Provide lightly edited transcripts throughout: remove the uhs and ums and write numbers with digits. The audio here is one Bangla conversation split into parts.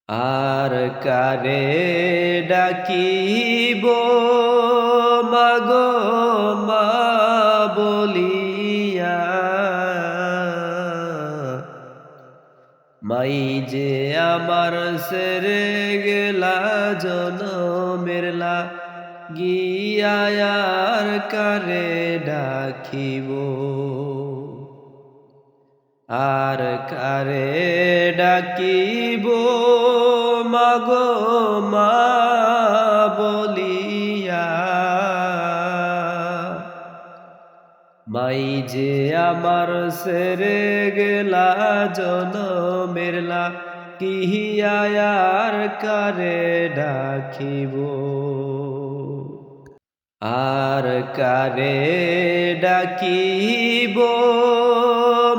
আর কারে ডাকিব মাগো মা বলিয়া, মাই যে আমার সেরে গেলা জনমের লাগিয়া, আর কারে ডাকিব, আর কারে ডাকিব মাগো মা বলিয়া, মাই যে আমার সেরে গেলা জনমের লাগিয়া, আর কারে ডাকিব, আর কারে ডাকিব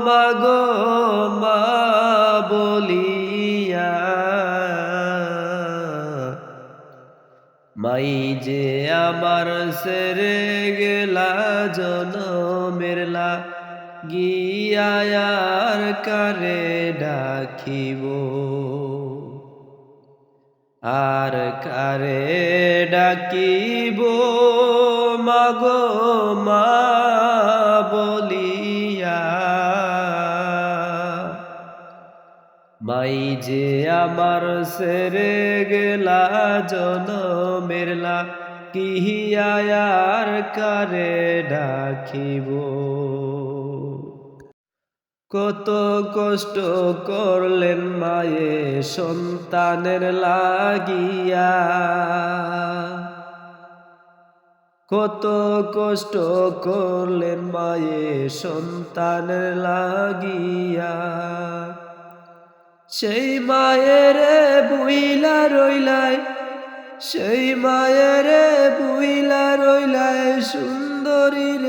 মাগো মা বলিয়া, মাই যে আমার সেরে গেলা জনমের লাগিয়া, আর কারে ডাকিব, আর কারে ডাকিব মাগো মা বলিয়া, মাই যে আমার সেরে গেলা জনমের লাগিয়া, আর কারে ডাকিব। কত কষ্ট করলেন মায়ে সন্তানের লাগিয়া, কত কষ্ট করলেন মায়ে সন্তানের লাগিয়া, সেই মায়ের বুইলা রইলায়, সেই মায়ের বুইলা রইলায় সুন্দরী রে।